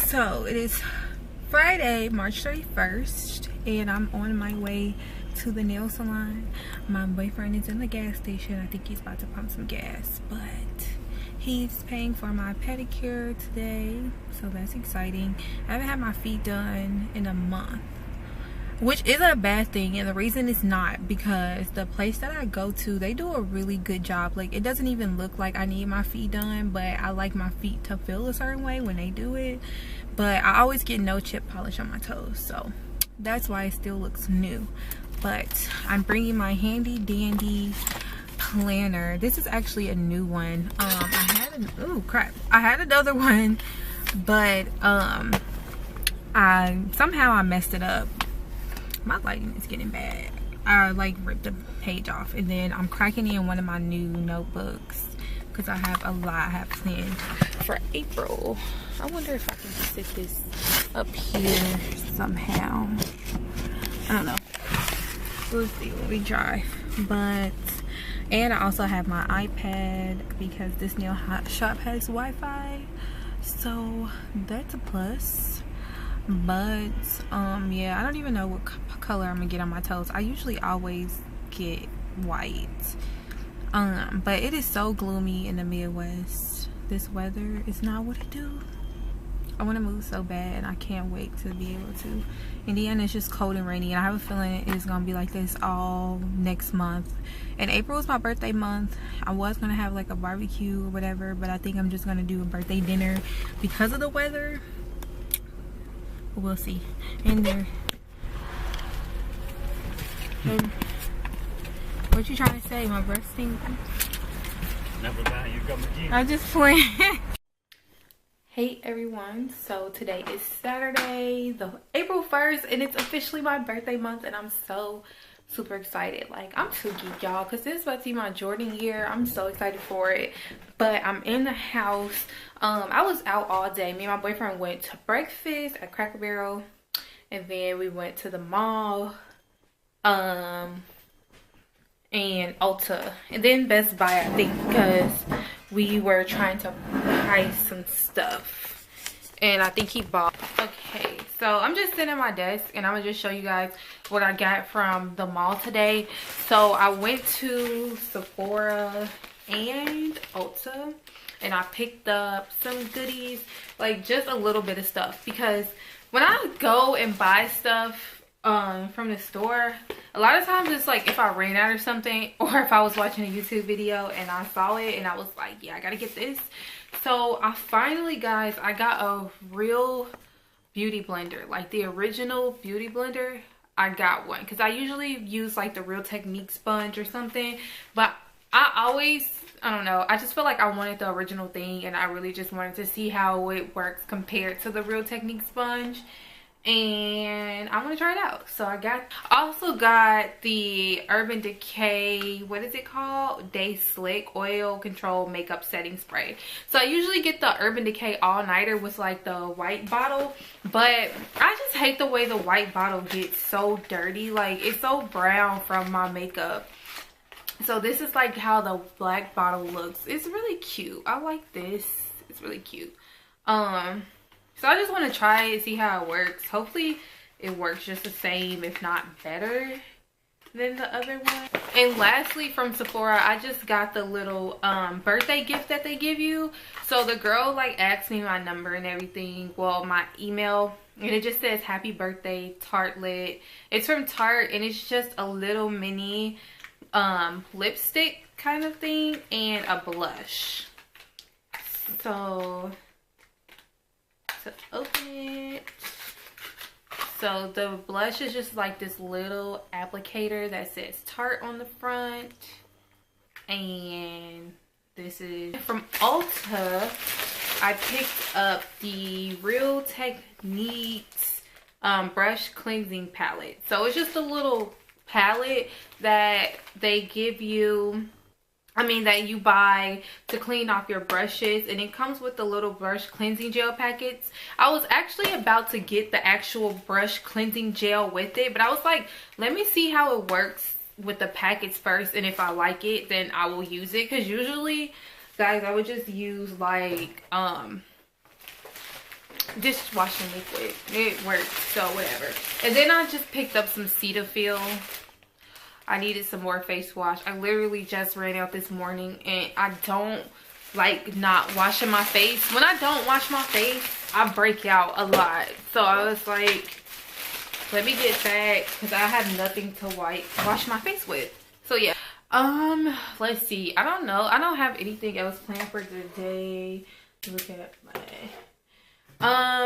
So it is Friday, March 31st, and I'm on my way to the nail salon. My boyfriend is in the gas station. I think he's about to pump some gas, but he's paying for my pedicure today, so that's exciting. I haven't had my feet done in a month, which isn't a bad thing, and the reason it's not because the place that I go to, they do a really good job. Like, it doesn't even look like I need my feet done, but I like my feet to feel a certain way when they do it. But I always get no chip polish on my toes, so that's why it still looks new. But I'm bringing my handy dandy planner. This is actually a new one. I had another one, but somehow I messed it up. My lighting is getting bad. I like ripped the page off, and then I'm cracking in one of my new notebooks because I have a lot I have planned for April. I wonder if I can sit this up here somehow. I don't know. We'll see when we drive. And I also have my iPad because this nail shop has Wi-Fi, so that's a plus. But yeah, I don't even know what color I'm gonna get on my toes. I usually always get white, but it is so gloomy in the Midwest. This weather is not what it do. I want to move so bad, and I can't wait to be able to. Indiana is just cold and rainy, and I have a feeling it is gonna be like this all next month. And April is my birthday month. I was gonna have like a barbecue or whatever, but I think I'm just gonna do a birthday dinner because of the weather. We'll see. And there. What you trying to say? My breast stinks? Never mind, you got my jeans. I'm just playing. Hey everyone, so today is Saturday, April 1st, and it's officially my birthday month, and I'm so super excited. Like, I'm too geek, y'all, because this is about to be my Jordan year. I'm so excited for it. But I'm in the house. I was out all day. Me and my boyfriend went to breakfast at Cracker Barrel, and then we went to the mall, and Ulta, and then Best Buy, I think, because we were trying to buy some stuff, and I think he bought. Okay, so I'm just sitting at my desk, and I'm gonna just show you guys what I got from the mall today. So I went to Sephora and Ulta, and I picked up some goodies, like just a little bit of stuff, because when I go and buy stuff from the store, a lot of times it's like if I ran out or something, or if I was watching a YouTube video and I saw it and I was like, yeah, I gotta get this. So I finally, guys, I got a real beauty blender, like the original beauty blender. I got one because I usually use like the Real Technique sponge or something, but I don't know, I just feel like I wanted the original thing, and I really just wanted to see how it works compared to the Real Technique sponge, and I want to try it out. So I also got the Urban Decay, what is it called, Day Slick Oil Control Makeup Setting Spray. So I usually get the Urban Decay All Nighter with like the white bottle, but I just hate the way the white bottle gets so dirty. Like, it's so brown from my makeup. So this is like how the black bottle looks. It's really cute. I like this. It's really cute. So I just want to try it, see how it works. Hopefully it works just the same, if not better than the other one. And lastly, from Sephora, I just got the little birthday gift that they give you. So the girl like asked me my number and everything, well, my email, and it just says happy birthday Tartelette. It's from Tarte, and it's just a little mini lipstick kind of thing and a blush. So to open it, so the blush is just like this little applicator that says Tarte on the front, and this is from Ulta. I picked up the Real Techniques brush cleansing palette. So it's just a little palette that they give you, that you buy to clean off your brushes, and it comes with the little brush cleansing gel packets. I was actually about to get the actual brush cleansing gel with it, but I was like, let me see how it works with the packets first, and if I like it, then I will use it. Because usually, guys, I would just use like dishwashing liquid. It works, so whatever. And then I just picked up some Cetaphil. I needed some more face wash. I literally just ran out this morning, and I don't like not washing my face. When I don't wash my face, I break out a lot. So I was like, let me get that, because I have nothing to wash my face with. So yeah. Let's see. I don't know. I don't have anything else planned for today. Look at my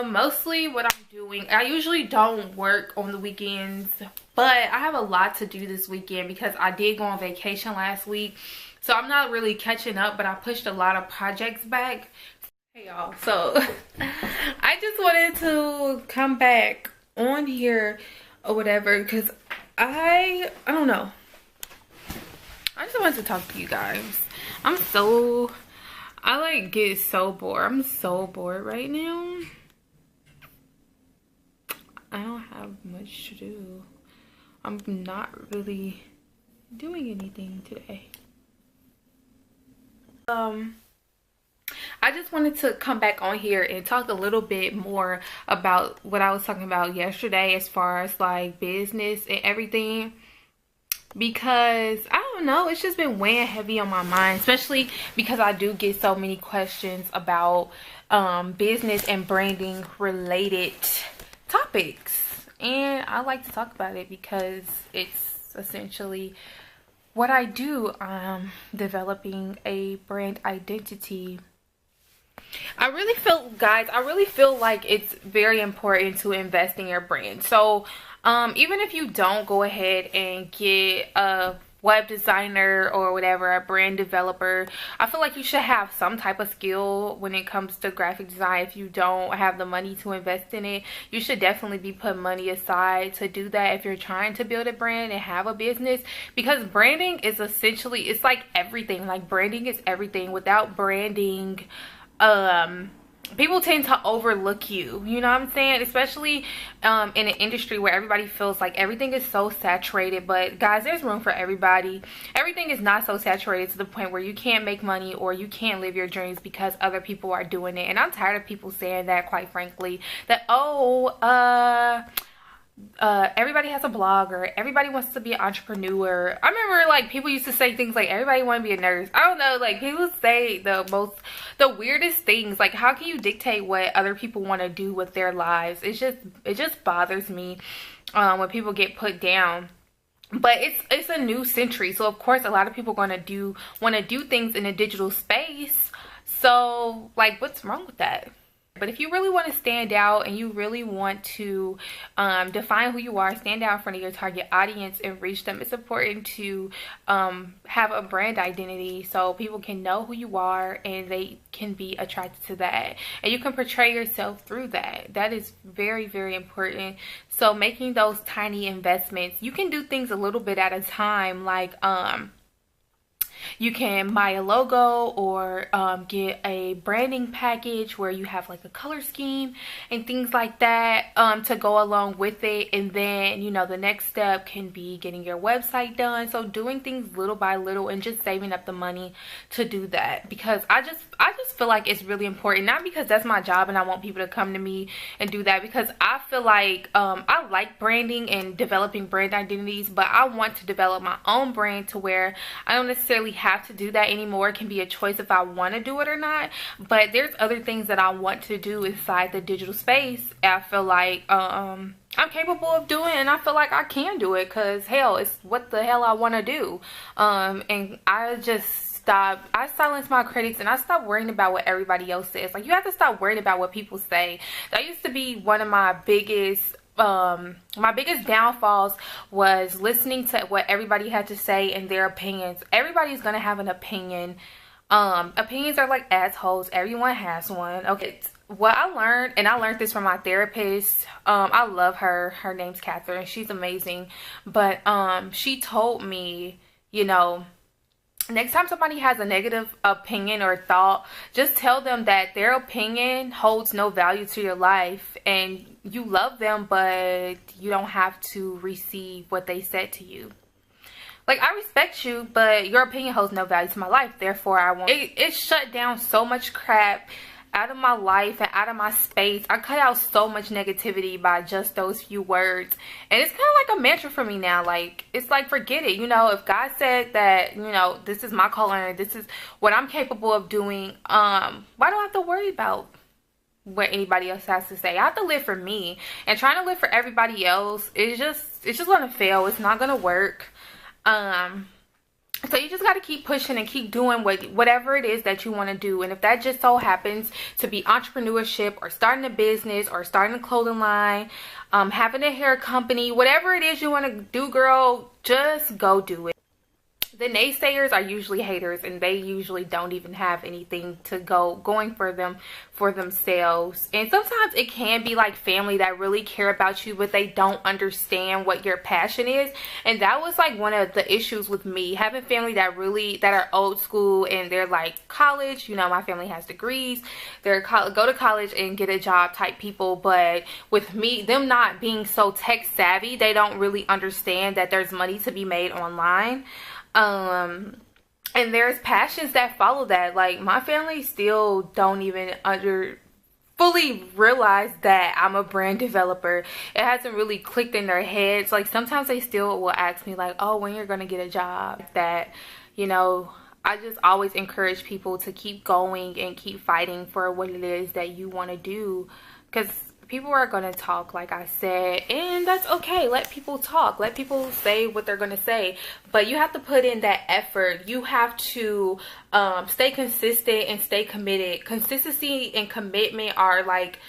mostly what I'm doing, I usually don't work on the weekends, but I have a lot to do this weekend because I did go on vacation last week, so I'm not really catching up, but I pushed a lot of projects back. Hey y'all, so I just wanted to come back on here or whatever, because I don't know, I just wanted to talk to you guys. I like get so bored. I'm so bored right now. I don't have much to do. I'm not really doing anything today. I just wanted to come back on here and talk a little bit more about what I was talking about yesterday as far as like business and everything. Because I don't know, it's just been weighing heavy on my mind, especially because I do get so many questions about business and branding related topics, and I like to talk about it because it's essentially what I do. Developing a brand identity. I really feel like it's very important to invest in your brand. So even if you don't go ahead and get a web designer or whatever, a brand developer, I feel like you should have some type of skill when it comes to graphic design. If you don't have the money to invest in it, you should definitely be putting money aside to do that if you're trying to build a brand and have a business, because branding is essentially, it's like everything. Like branding is everything. Without branding, people tend to overlook you, you know what I'm saying? Especially in an industry where everybody feels like everything is so saturated. But guys, there's room for everybody. Everything is not so saturated to the point where you can't make money or you can't live your dreams because other people are doing it. And I'm tired of people saying that, quite frankly, that everybody has a blog, or everybody wants to be an entrepreneur. I remember like people used to say things like everybody want to be a nurse. I don't know, like people say the weirdest things. Like, how can you dictate what other people want to do with their lives? It just bothers me when people get put down. But it's a new century, so of course a lot of people want to do things in a digital space. So like, what's wrong with that? But if you really want to stand out and you really want to define who you are, stand out in front of your target audience and reach them, it's important to have a brand identity so people can know who you are and they can be attracted to that. And you can portray yourself through that. That is very, very important. So making those tiny investments, you can do things a little bit at a time, like you can buy a logo or get a branding package where you have like a color scheme and things like that to go along with it. And then, you know, the next step can be getting your website done. So doing things little by little and just saving up the money to do that, because I just feel like it's really important. Not because that's my job and I want people to come to me and do that, because I feel like I like branding and developing brand identities, but I want to develop my own brand to where I don't necessarily have to do that anymore. It can be a choice if I want to do it or not. But there's other things that I want to do inside the digital space. I feel like I'm capable of doing, and I feel like I can do it, because hell, it's what the hell I want to do. And I silence my critics and I stopped worrying about what everybody else says. Like, you have to stop worrying about what people say. That used to be one of my biggest downfalls, was listening to what everybody had to say and their opinions. Everybody's gonna have an opinion. Opinions are like assholes. Everyone has one. Okay, what I learned, and I learned this from my therapist. I love her. Her name's Catherine. She's amazing. But she told me, you know, next time somebody has a negative opinion or thought, just tell them that their opinion holds no value to your life, and you love them, but you don't have to receive what they said to you. Like, I respect you, but your opinion holds no value to my life, therefore I won't. It shut down so much crap out of my life and out of my space. I cut out so much negativity by just those few words. And it's kind of like a mantra for me now. Like, it's like, forget it. You know, if God said that, you know, this is my calling, this is what I'm capable of doing, why do I have to worry about what anybody else has to say? I have to live for me. And trying to live for everybody else, it's just gonna fail. It's not gonna work. So you just got to keep pushing and keep doing whatever it is that you want to do. And if that just so happens to be entrepreneurship, or starting a business, or starting a clothing line, having a hair company, whatever it is you want to do, girl, just go do it. The naysayers are usually haters, and they usually don't even have anything to going for themselves. And sometimes it can be like family that really care about you, but they don't understand what your passion is. And that was like one of the issues with me, having family that are old school, and they're like college, you know, my family has degrees, they're go to college and get a job type people. But with me, them not being so tech savvy, they don't really understand that there's money to be made online. And there's passions that follow that. Like, my family still don't even fully realize that I'm a brand developer. It hasn't really clicked in their heads. Like, sometimes they still will ask me like, oh, when you're gonna get a job. That, you know, I just always encourage people to keep going and keep fighting for what it is that you want to do, because people are going to talk, like I said, and that's okay. Let people talk. Let people say what they're going to say. But you have to put in that effort. You have to stay consistent and stay committed. Consistency and commitment are like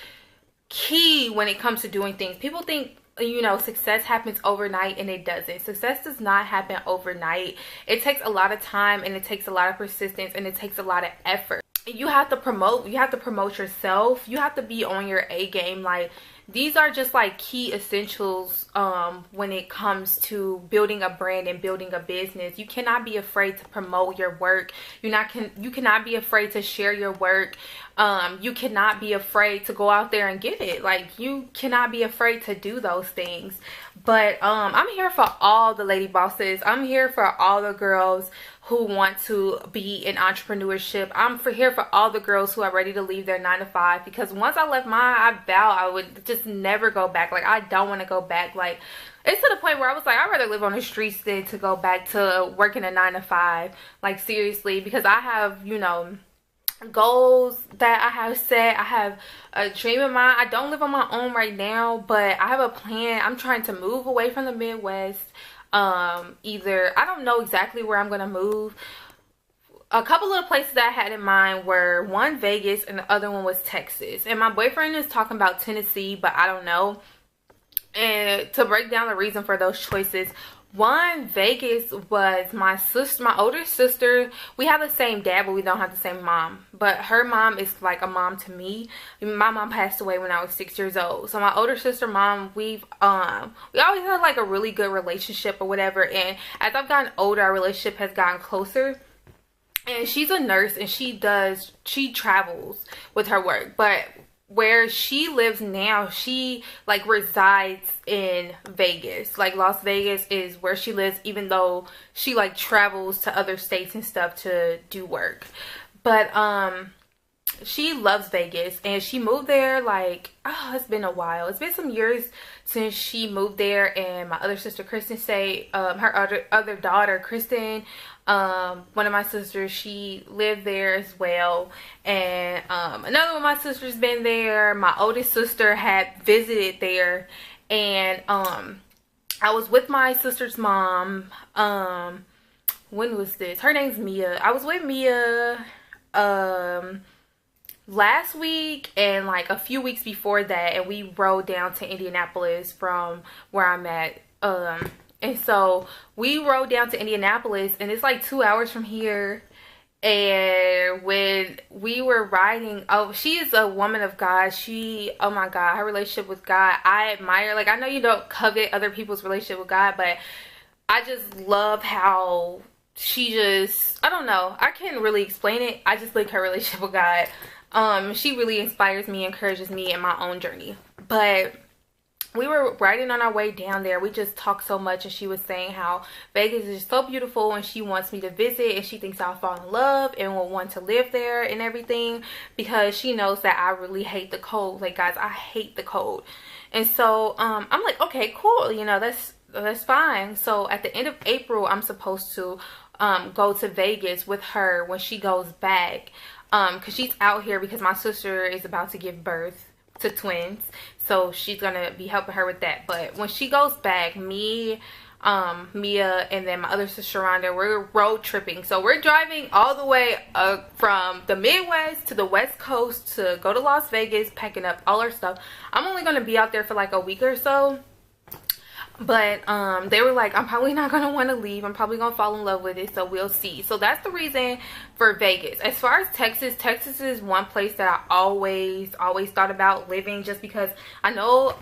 key when it comes to doing things. People think, you know, success happens overnight, and it doesn't. Success does not happen overnight. It takes a lot of time, and it takes a lot of persistence, and it takes a lot of effort. You have to promote yourself. You have to be on your A game. Like, these are just like key essentials when it comes to building a brand and building a business. You cannot be afraid to promote your work. You cannot be afraid to share your work. You cannot be afraid to go out there and get it. Like, you cannot be afraid to do those things. But I'm here for all the lady bosses. I'm here for all the girls who want to be in entrepreneurship. I'm here for all the girls who are ready to leave their 9-to-5, because once I left mine, I vow I would just never go back. Like, I don't want to go back. Like, it's to the point where I was like, I'd rather live on the streets than to go back to working a 9-to-5. Like, seriously, because I have, you know, goals that I have set. I have a dream in mind. I don't live on my own right now, but I have a plan. I'm trying to move away from the Midwest. Either, I don't know exactly where I'm gonna move. A couple of places that I had in mind were, one, Vegas, and the other one was Texas. And my boyfriend is talking about Tennessee, but I don't know. And to break down the reason for those choices, one, Vegas was my older sister. We have the same dad, but we don't have the same mom. But her mom is like a mom to me. My mom passed away when I was 6 years old. So my older sister mom, we always had like a really good relationship or whatever. And as I've gotten older, our relationship has gotten closer. And she's a nurse, and she travels with her work. But where she lives now, she like resides in Vegas. Like, Las Vegas is where she lives, even though she like travels to other states and stuff to do work. But she loves Vegas, and she moved there like, oh, it's been a while. It's been some years since she moved there. And my other sister Kristen her other daughter Kristen, one of my sisters, she lived there as well. And another one of my sisters been there. My oldest sister had visited there. And I was with my sister's mom. When was this? Her name's Mia. I was with Mia last week and like a few weeks before that, and we rode down to Indianapolis from where I'm at. And so we rode down to Indianapolis, and it's like 2 hours from here. And when we were riding, oh, she is a woman of God. Oh my God, her relationship with God, I admire. Like, I know you don't covet other people's relationship with God, but I just love how she just, I don't know, I can't really explain it. I just like her relationship with God. She really inspires me, encourages me in my own journey. But we were riding on our way down there. We just talked so much, and she was saying how Vegas is so beautiful and she wants me to visit, and she thinks I'll fall in love and will want to live there and everything, because she knows that I really hate the cold. Like, guys, I hate the cold. And so I'm like, okay, cool, you know, that's fine. So at the end of April, I'm supposed to go to Vegas with her when she goes back, because she's out here because my sister is about to give birth to twins, so she's gonna be helping her with that. But when she goes back, me, Mia, and then my other sister Rhonda, we're road tripping. So we're driving all the way from the Midwest to the West Coast to go to Las Vegas, packing up all our stuff. I'm only gonna be out there for like a week or so, but they were like, I'm probably not gonna want to leave, I'm probably gonna fall in love with it, so we'll see. So that's the reason for Vegas. As far as Texas is one place that I always thought about living, just because I know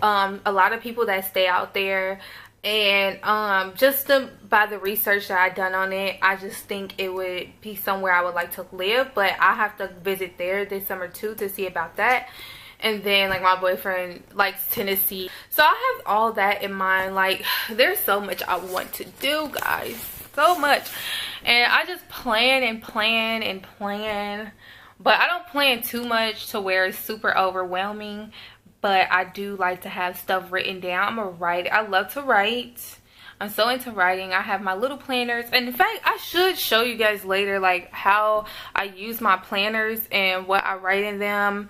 a lot of people that stay out there, and by the research that I've done on it, I just think it would be somewhere I would like to live. But I have to visit there this summer too to see about that. And then, like, my boyfriend likes Tennessee, so I have all that in mind. Like, there's so much I want to do, guys, so much, and I just plan and plan and plan, but I don't plan too much to where it's super overwhelming. But I do like to have stuff written down. I'm a writer. I love to write. I'm so into writing. I have my little planners, and in fact, I should show you guys later like how I use my planners and what I write in them,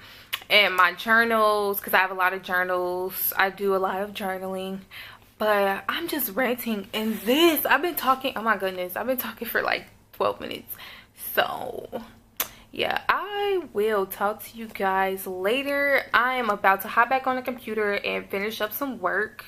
and my journals, because I have a lot of journals. I do a lot of journaling. But I'm just ranting in this. I've been talking, oh my goodness, I've been talking for like 12 minutes. So yeah, I will talk to you guys later. I am about to hop back on the computer and finish up some work.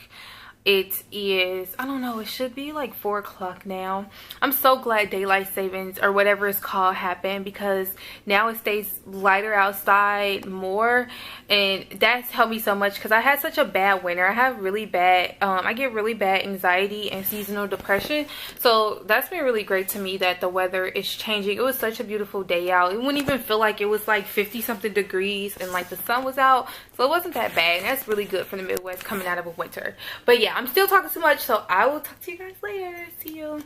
It is, I don't know, it should be like 4 o'clock now. I'm so glad daylight savings, or whatever it's called, happened, because now it stays lighter outside more, and that's helped me so much, because I had such a bad winter. I have really bad I get really bad anxiety and seasonal depression, so that's been really great to me that the weather is changing. It was such a beautiful day out. It wouldn't even feel like it was like 50 something degrees, and like the sun was out, so it wasn't that bad, and that's really good for the Midwest coming out of a winter. But yeah, I'm still talking too much, so I will talk to you guys later. See you.